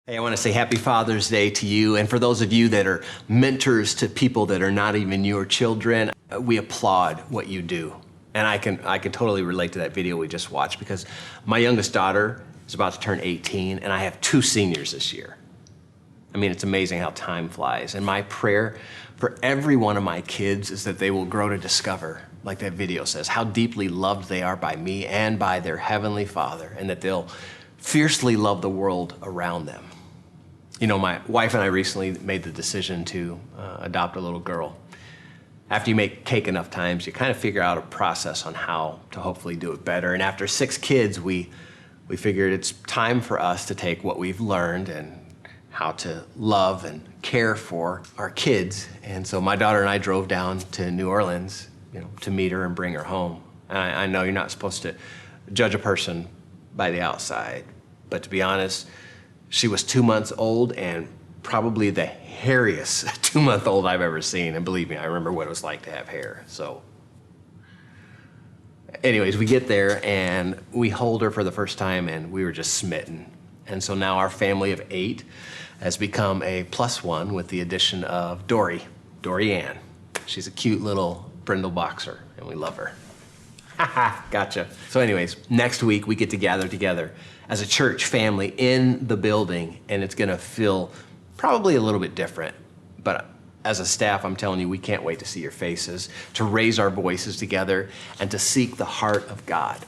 Hey, I want to say happy Father's Day to you. And for those of you that are mentors to people that are not even your children, we applaud what you do. And I can totally relate to that video we just watched because my youngest daughter is about to turn 18 and I have 2 seniors this year. I mean, it's amazing how time flies. And my prayer for every one of my kids is that they will grow to discover, like that video says, how deeply loved they are by me and by their Heavenly Father, and that they'll fiercely love the world around them. You know, my wife and I recently made the decision to adopt a little girl. After you make cake enough times, you kind of figure out a process on how to hopefully do it better. And after 6 kids, we figured it's time for us to take what we've learned and how to love and care for our kids. And so my daughter and I drove down to New Orleans, to meet her and bring her home. And I know you're not supposed to judge a person by the outside, but to be honest, she was 2 months old and probably the hairiest 2-month-old I've ever seen. And believe me, I remember what it was like to have hair. So anyways, we get there and we hold her for the first time and we were just smitten. And so now our family of 8 has become a +1 with the addition of Dory Ann. She's a cute little brindle boxer and we love her. Haha, gotcha. So anyways, next week we get to gather together as a church family in the building, and it's gonna feel probably a little bit different. But as a staff, I'm telling you, we can't wait to see your faces, to raise our voices together, and to seek the heart of God.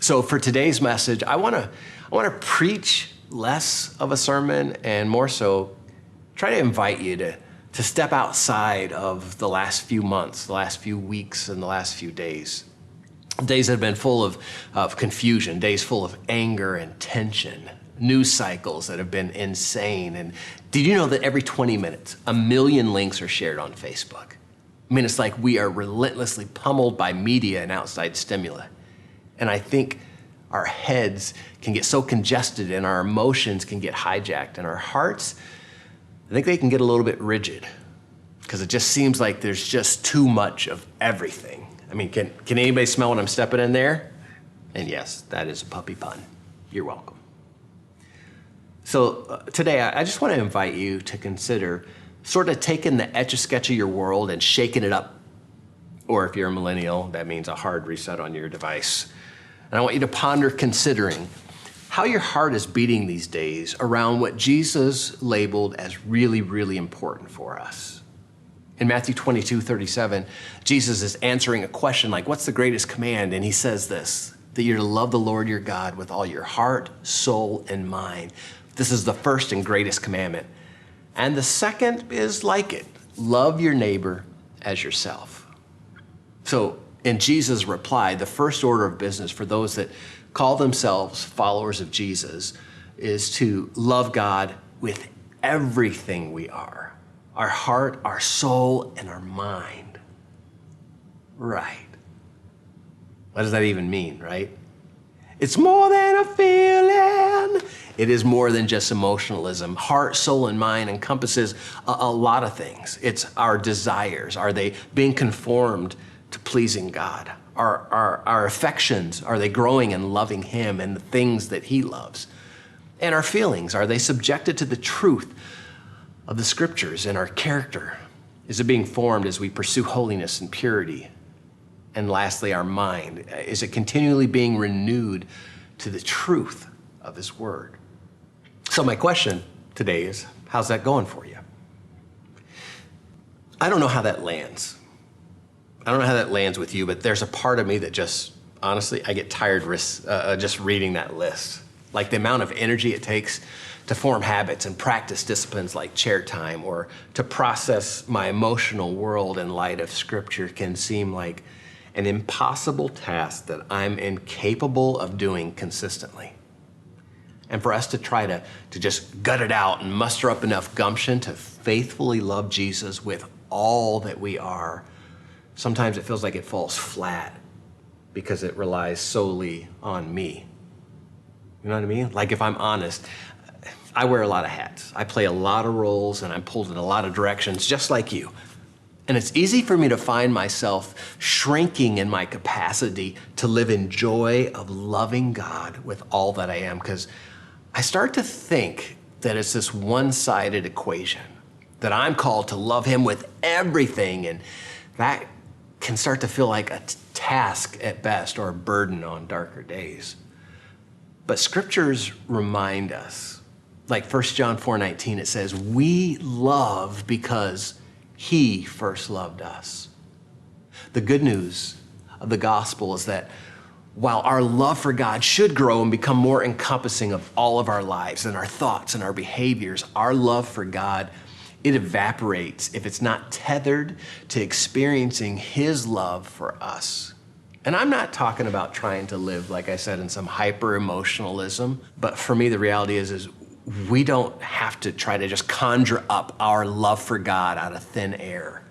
So for today's message, I wanna preach less of a sermon and more so try to invite you to step outside of the last few months, the last few weeks, and the last few days. Days that have been full of confusion, days full of anger and tension, news cycles that have been insane. And did you know that every 20 minutes, 1 million links are shared on Facebook? I mean, it's like we are relentlessly pummeled by media and outside stimuli. And I think our heads can get so congested and our emotions can get hijacked and our hearts, I think they can get a little bit rigid because it just seems like there's just too much of everything. I mean, can anybody smell what I'm stepping in there? And yes, that is a puppy pun. You're welcome. So today, I just want to invite you to consider sort of taking the Etch-a-Sketch of your world and shaking it up. Or if you're a millennial, that means a hard reset on your device. And I want you to ponder considering how your heart is beating these days around what Jesus labeled as really, really important for us. In Matthew 22:37, Jesus is answering a question like, what's the greatest command? And he says this, that you're to love the Lord your God with all your heart, soul, and mind. This is the first and greatest commandment. And the second is like it, love your neighbor as yourself. So in Jesus' reply, the first order of business for those that call themselves followers of Jesus is to love God with everything we are. Our heart, our soul, and our mind. Right. What does that even mean, right? It's more than a feeling. It is more than just emotionalism. Heart, soul, and mind encompasses a lot of things. It's our desires. Are they being conformed to pleasing God? Our affections, are they growing and loving Him and the things that He loves? And our feelings, are they subjected to the truth of the scriptures? And our character, is it being formed as we pursue holiness and purity? And lastly, our mind, is it continually being renewed to the truth of His word? So my question today is, how's that going for you? I don't know how that lands. I don't know how that lands with you, but there's a part of me that just, honestly, I get tired just reading that list. Like the amount of energy it takes to form habits and practice disciplines like chair time, or to process my emotional world in light of scripture, can seem like an impossible task that I'm incapable of doing consistently. And for us to try to just gut it out and muster up enough gumption to faithfully love Jesus with all that we are, sometimes it feels like it falls flat because it relies solely on me. You know what I mean? Like if I'm honest, I wear a lot of hats. I play a lot of roles and I'm pulled in a lot of directions, just like you. And it's easy for me to find myself shrinking in my capacity to live in joy of loving God with all that I am, because I start to think that it's this one-sided equation, that I'm called to love him with everything, and that can start to feel like a task at best or a burden on darker days. But scriptures remind us, like 1 John 4:19, it says, we love because he first loved us. The good news of the gospel is that while our love for God should grow and become more encompassing of all of our lives and our thoughts and our behaviors, our love for God, it evaporates if it's not tethered to experiencing his love for us. And I'm not talking about trying to live, like I said, in some hyper-emotionalism, but for me, the reality is we don't have to try to just conjure up our love for God out of thin air.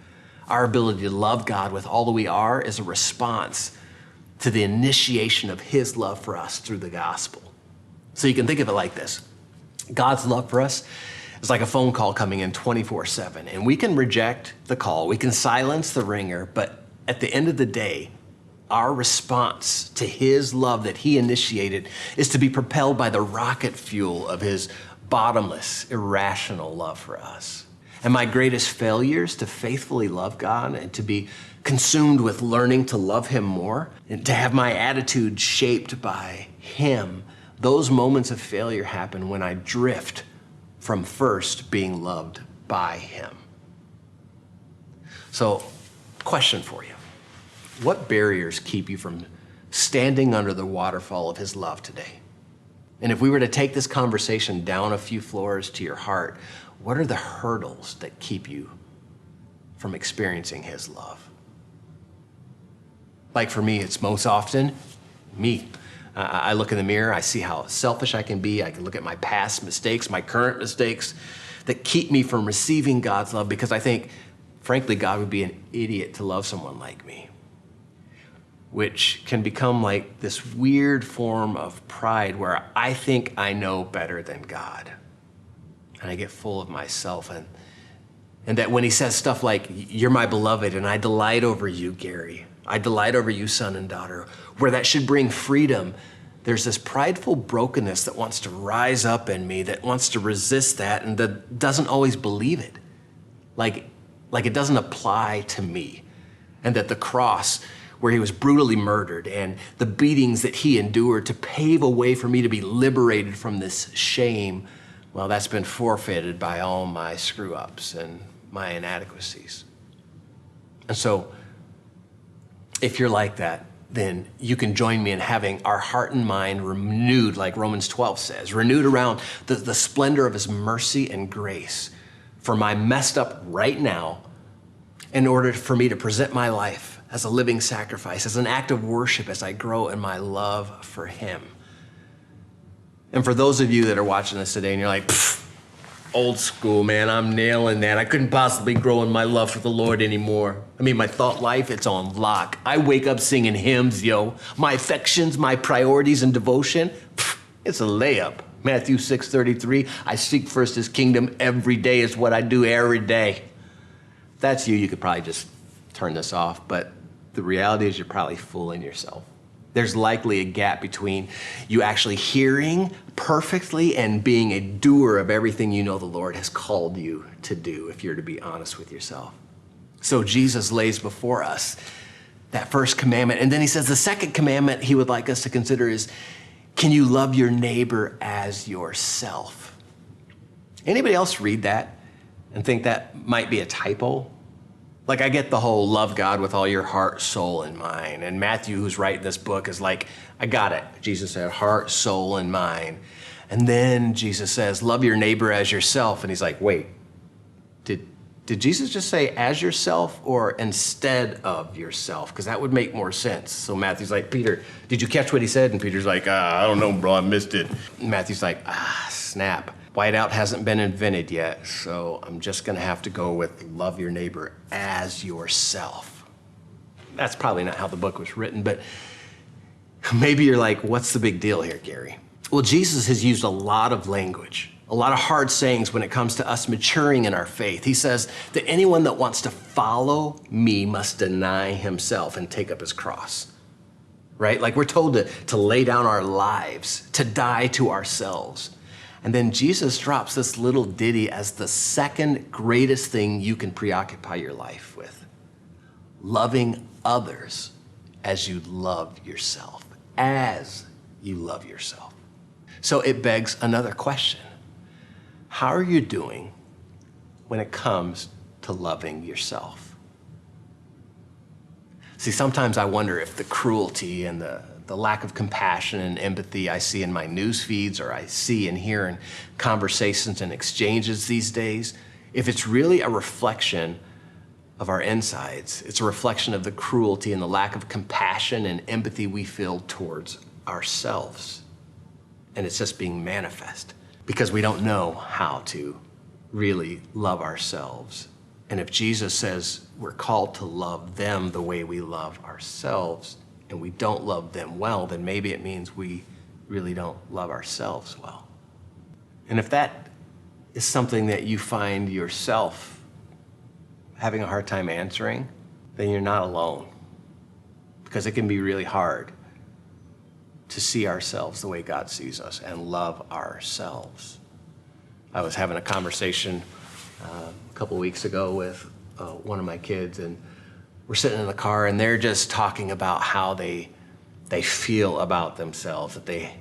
Our ability to love God with all that we are is a response to the initiation of his love for us through the gospel. So you can think of it like this. God's love for us is like a phone call coming in 24/7, and we can reject the call, we can silence the ringer, but at the end of the day, our response to his love that he initiated is to be propelled by the rocket fuel of his bottomless, irrational love for us. And my greatest failures to faithfully love God and to be consumed with learning to love him more and to have my attitude shaped by him, those moments of failure happen when I drift from first being loved by him. So, question for you. What barriers keep you from standing under the waterfall of his love today? And if we were to take this conversation down a few floors to your heart, what are the hurdles that keep you from experiencing his love? Like for me, it's most often me. I look in the mirror, I see how selfish I can be. I can look at my past mistakes, my current mistakes that keep me from receiving God's love because I think, frankly, God would be an idiot to love someone like me, which can become like this weird form of pride where I think I know better than God. And I get full of myself. And that when he says stuff like, you're my beloved and I delight over you, Gary, I delight over you, son and daughter, where that should bring freedom, there's this prideful brokenness that wants to rise up in me, that wants to resist that and that doesn't always believe it. Like it doesn't apply to me. And that the cross, where he was brutally murdered and the beatings that he endured to pave a way for me to be liberated from this shame, well, that's been forfeited by all my screw-ups and my inadequacies. And so, if you're like that, then you can join me in having our heart and mind renewed, like Romans 12 says, renewed around the splendor of his mercy and grace for my messed up right now in order for me to present my life as a living sacrifice, as an act of worship as I grow in my love for him. And for those of you that are watching this today and you're like, old school, man, I'm nailing that. I couldn't possibly grow in my love for the Lord anymore. I mean, my thought life, it's on lock. I wake up singing hymns, yo. My affections, my priorities and devotion, it's a layup. Matthew 6:33, I seek first his kingdom every day is what I do every day. If that's you, you could probably just turn this off, but the reality is you're probably fooling yourself. There's likely a gap between you actually hearing perfectly and being a doer of everything you know the Lord has called you to do, if you're to be honest with yourself. So Jesus lays before us that first commandment. And then he says the second commandment he would like us to consider is, can you love your neighbor as yourself? Anybody else read that and think that might be a typo? Like, I get the whole love God with all your heart, soul, and mind. And Matthew, who's writing this book, is like, I got it. Jesus said, heart, soul, and mind. And then Jesus says, love your neighbor as yourself. And he's like, wait, did Jesus just say as yourself or instead of yourself? Because that would make more sense. So Matthew's like, Peter, did you catch what he said? And Peter's like, I don't know, bro, I missed it. And Matthew's like, snap. Whiteout hasn't been invented yet, so I'm just gonna have to go with love your neighbor as yourself. That's probably not how the book was written, but maybe you're like, what's the big deal here, Gary? Well, Jesus has used a lot of language, a lot of hard sayings when it comes to us maturing in our faith. He says that anyone that wants to follow me must deny himself and take up his cross, right? Like we're told to lay down our lives, to die to ourselves. And then Jesus drops this little ditty as the second greatest thing you can preoccupy your life with. Loving others as you love yourself. As you love yourself. So it begs another question. How are you doing when it comes to loving yourself? See, sometimes I wonder if the cruelty and the lack of compassion and empathy I see in my news feeds or I see and hear in conversations and exchanges these days, if it's really a reflection of our insides, it's a reflection of the cruelty and the lack of compassion and empathy we feel towards ourselves. And it's just being manifest because we don't know how to really love ourselves. And if Jesus says we're called to love them the way we love ourselves, and we don't love them well, then maybe it means we really don't love ourselves well. And if that is something that you find yourself having a hard time answering, then you're not alone. Because it can be really hard to see ourselves the way God sees us and love ourselves. I was having a conversation a couple weeks ago with one of my kids, and we're sitting in the car and they're just talking about how they feel about themselves, that they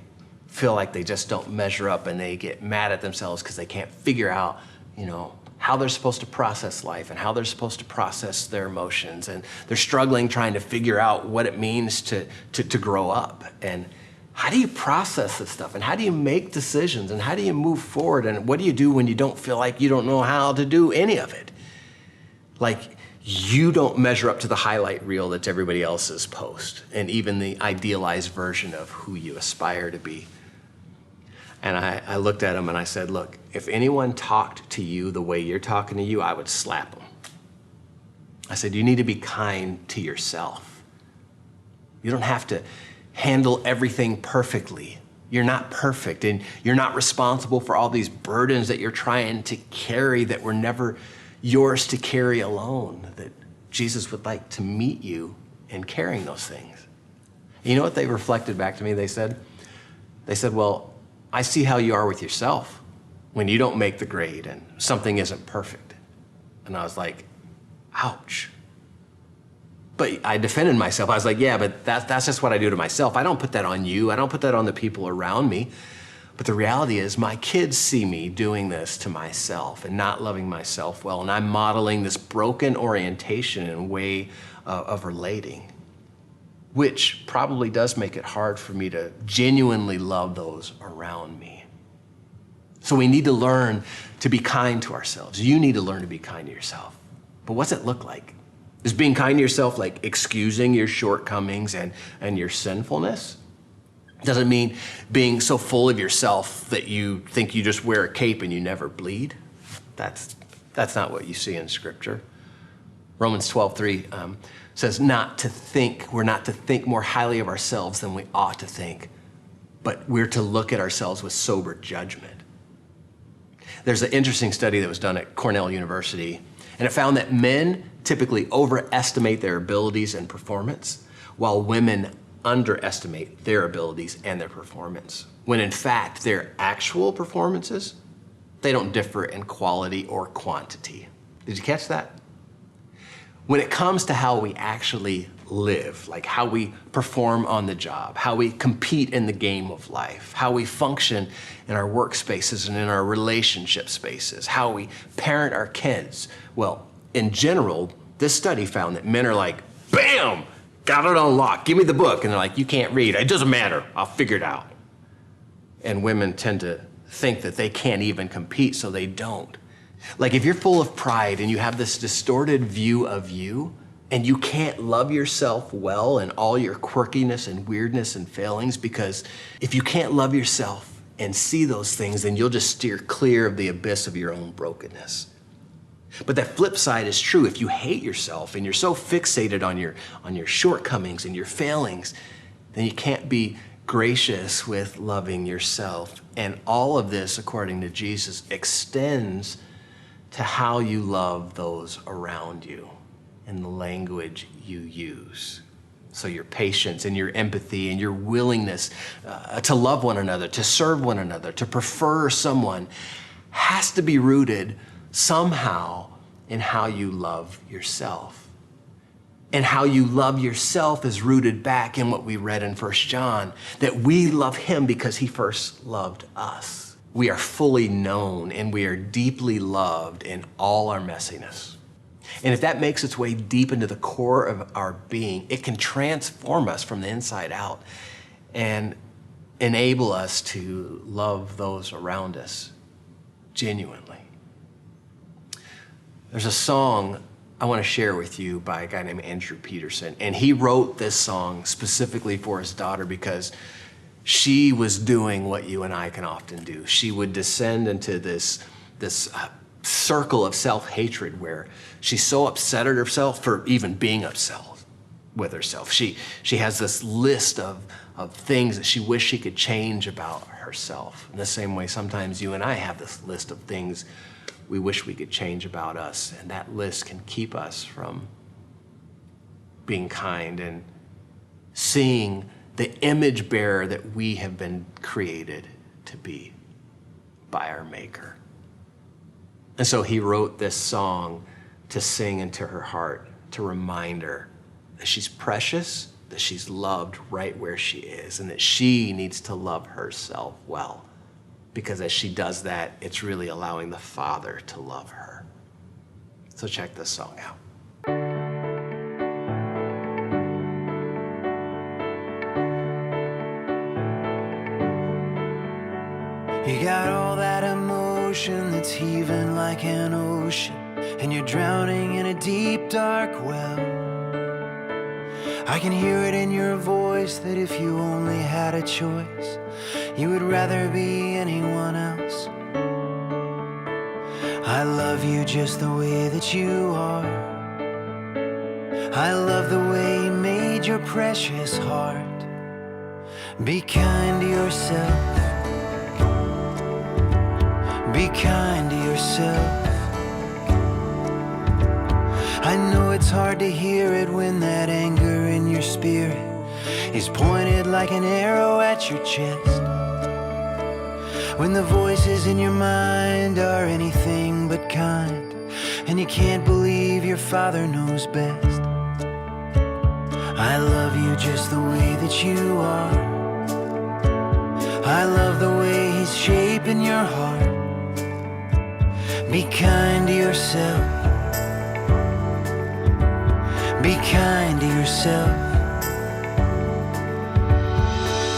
feel like they just don't measure up, and they get mad at themselves because they can't figure out, how they're supposed to process life and how they're supposed to process their emotions. And they're struggling trying to figure out what it means to grow up. And how do you process this stuff? And how do you make decisions? And how do you move forward? And what do you do when you don't feel like you don't know how to do any of it? Like, you don't measure up to the highlight reel that's everybody else's post and even the idealized version of who you aspire to be. And I looked at him and I said, look, if anyone talked to you the way you're talking to you, I would slap them. I said, you need to be kind to yourself. You don't have to handle everything perfectly. You're not perfect, and you're not responsible for all these burdens that you're trying to carry that were never yours to carry alone, that Jesus would like to meet you in carrying those things. You know what they reflected back to me? They said, well, I see how you are with yourself when you don't make the grade and something isn't perfect. And I was like, ouch. But I defended myself. I was like, yeah, but that's just what I do to myself. I don't put that on you. I don't put that on the people around me. But the reality is my kids see me doing this to myself and not loving myself well. And I'm modeling this broken orientation and way of relating, which probably does make it hard for me to genuinely love those around me. So we need to learn to be kind to ourselves. You need to learn to be kind to yourself. But what's it look like? Is being kind to yourself like excusing your shortcomings and your sinfulness? Doesn't mean being so full of yourself that you think you just wear a cape and you never bleed. That's not what you see in Scripture. Romans 12:3 says we're not to think more highly of ourselves than we ought to think, but we're to look at ourselves with sober judgment. There's an interesting study that was done at Cornell University, and it found that men typically overestimate their abilities and performance, while women underestimate their abilities and their performance, when in fact their actual performances, they don't differ in quality or quantity. Did you catch that? When it comes to how we actually live, like how we perform on the job, how we compete in the game of life, how we function in our workspaces and in our relationship spaces, how we parent our kids, well, in general, this study found that men are like, bam, got it on lock, give me the book. And they're like, you can't read, it doesn't matter, I'll figure it out. And women tend to think that they can't even compete, so they don't. Like if you're full of pride and you have this distorted view of you and you can't love yourself well and all your quirkiness and weirdness and failings, because if you can't love yourself and see those things, then you'll just steer clear of the abyss of your own brokenness. But that flip side is true. If you hate yourself and you're so fixated on your shortcomings and your failings, then you can't be gracious with loving yourself. And all of this, according to Jesus, extends to how you love those around you and the language you use. So your patience and your empathy and your willingness to love one another, to serve one another, to prefer someone has to be rooted somehow in how you love yourself. And how you love yourself is rooted back in what we read in 1 John, that we love him because he first loved us. We are fully known and we are deeply loved in all our messiness. And if that makes its way deep into the core of our being, it can transform us from the inside out and enable us to love those around us genuinely. There's a song I want to share with you by a guy named Andrew Peterson. And he wrote this song specifically for his daughter because she was doing what you and I can often do. She would descend into this circle of self-hatred where she's so upset at herself for even being upset with herself. She has this list of things that she wished she could change about herself. In the same way, sometimes you and I have this list of things we wish we could change about us, and that list can keep us from being kind and seeing the image bearer that we have been created to be by our Maker. And so he wrote this song to sing into her heart, to remind her that she's precious, that she's loved right where she is, and that she needs to love herself well. Because as she does that, it's really allowing the Father to love her. So check this song out. You got all that emotion that's heaving like an ocean, and you're drowning in a deep, dark well. I can hear it in your voice that if you only had a choice, you would rather be anyone else. I love you just the way that you are. I love the way you made your precious heart. Be kind to yourself. Be kind to yourself. I know it's hard to hear it when that anger in your spirit is pointed like an arrow at your chest. When the voices in your mind are anything but kind, and you can't believe your Father knows best. I love you just the way that you are. I love the way He's shaping your heart. Be kind to yourself. Be kind to yourself.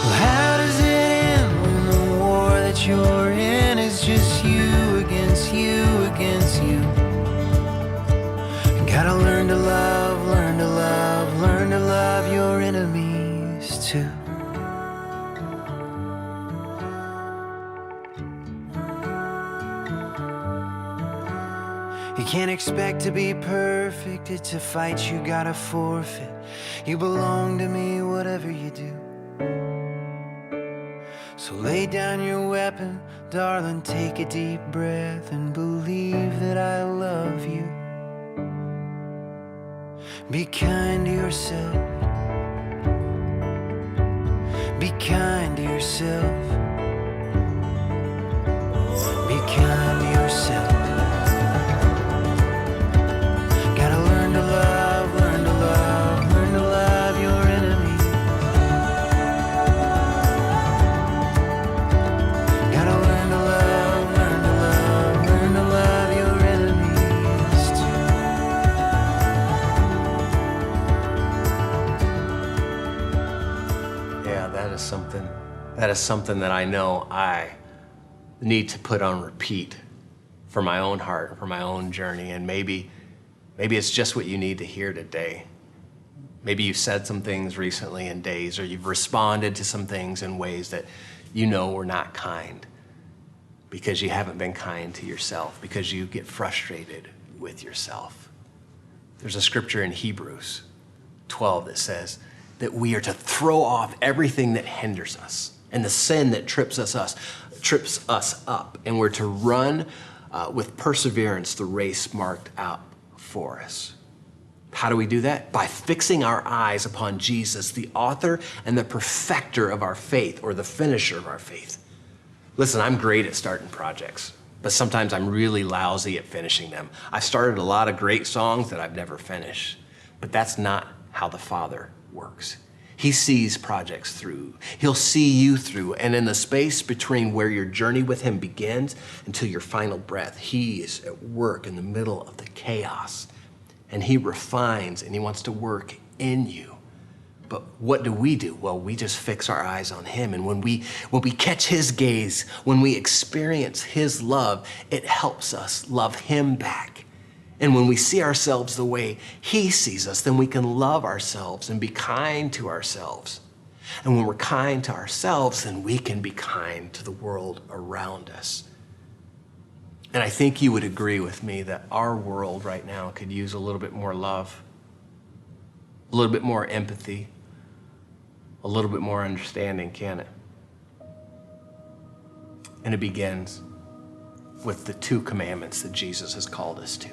Well, how does it end when the war that you're in is just you against you against you? You gotta learn to love, learn to love, learn to love your enemies too. You can't expect to be perfect. It's a fight you gotta forfeit. You belong to me, whatever you do. So lay down your weapon, darling, take a deep breath and believe that I love you. Be kind to yourself. Be kind to yourself. Be kind to yourself. That is something that I know I need to put on repeat for my own heart, for my own journey. And maybe it's just what you need to hear today. Maybe you've said some things recently in days, or you've responded to some things in ways that you know were not kind because you haven't been kind to yourself, because you get frustrated with yourself. There's a scripture in Hebrews 12 that says that we are to throw off everything that hinders us and the sin that trips us up, and we're to run with perseverance the race marked out for us. How do we do that? By fixing our eyes upon Jesus, the author and the perfecter of our faith, or the finisher of our faith. Listen, I'm great at starting projects, but sometimes I'm really lousy at finishing them. I've started a lot of great songs that I've never finished, but that's not how the Father works. He sees projects through. He'll see you through. And in the space between where your journey with him begins until your final breath, he is at work in the middle of the chaos. And he refines and he wants to work in you. But what do? Well, we just fix our eyes on him. And when we catch his gaze, when we experience his love, it helps us love him back. And when we see ourselves the way he sees us, then we can love ourselves and be kind to ourselves. And when we're kind to ourselves, then we can be kind to the world around us. And I think you would agree with me that our world right now could use a little bit more love, a little bit more empathy, a little bit more understanding, can it? And it begins with the 2 commandments that Jesus has called us to.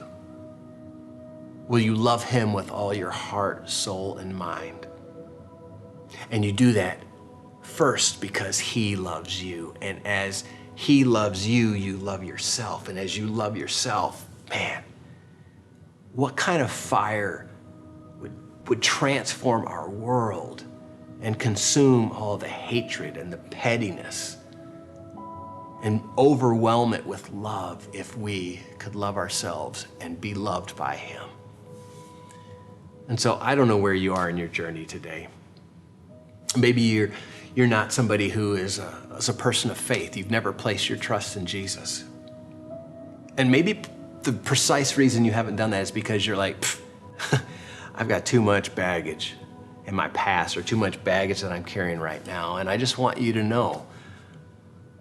Will you love him with all your heart, soul, and mind? And you do that first because he loves you. And as he loves you, you love yourself. And as you love yourself, man, what kind of fire would transform our world and consume all the hatred and the pettiness and overwhelm it with love if we could love ourselves and be loved by him? And so I don't know where you are in your journey today. Maybe you're not somebody who is a person of faith. You've never placed your trust in Jesus. And maybe the precise reason you haven't done that is because you're like, I've got too much baggage in my past, or too much baggage that I'm carrying right now. And I just want you to know,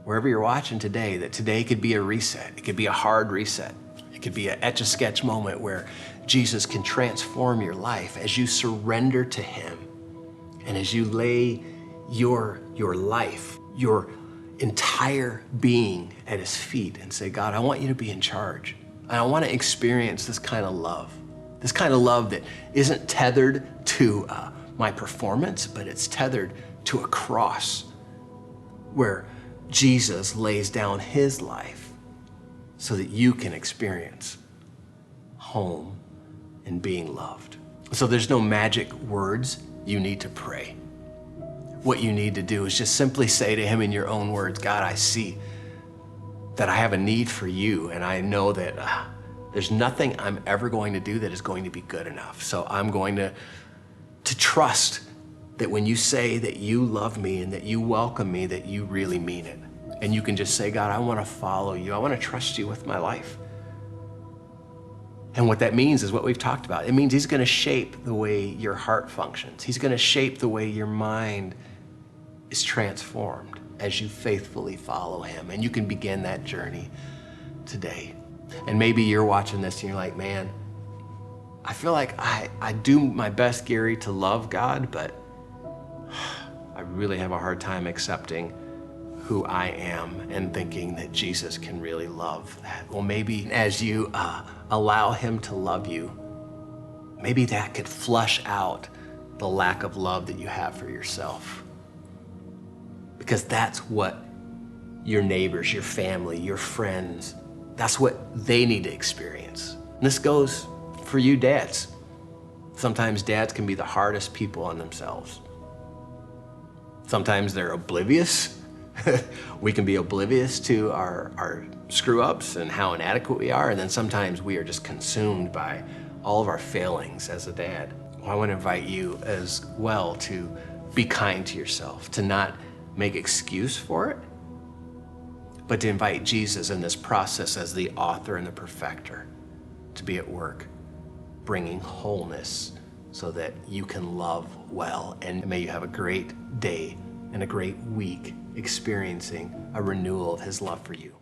wherever you're watching today, that today could be a reset. It could be a hard reset. It could be an etch-a-sketch moment where Jesus can transform your life as you surrender to him and as you lay your life, your entire being at his feet and say, God, I want you to be in charge. And I want to experience this kind of love that isn't tethered to my performance, but it's tethered to a cross where Jesus lays down his life so that you can experience home and being loved. So there's no magic words you need to pray. What you need to do is just simply say to him in your own words, God, I see that I have a need for you, and I know that there's nothing I'm ever going to do that is going to be good enough. So I'm going to trust that when you say that you love me and that you welcome me, that you really mean it. And you can just say, God, I want to follow you. I want to trust you with my life. And what that means is what we've talked about. It means he's going to shape the way your heart functions. He's going to shape the way your mind is transformed as you faithfully follow him. And you can begin that journey today. And maybe you're watching this and you're like, man, I feel like I do my best, Gary, to love God, but I really have a hard time accepting who I am and thinking that Jesus can really love that. Well, maybe as you allow him to love you, maybe that could flush out the lack of love that you have for yourself. Because that's what your neighbors, your family, your friends, that's what they need to experience. And this goes for you dads. Sometimes dads can be the hardest people on themselves. Sometimes they're oblivious. We can be oblivious to our screw-ups and how inadequate we are, and then sometimes we are just consumed by all of our failings as a dad. Well, I want to invite you as well to be kind to yourself, to not make excuse for it, but to invite Jesus in this process as the author and the perfecter to be at work, bringing wholeness so that you can love well. And may you have a great day and a great week experiencing a renewal of his love for you.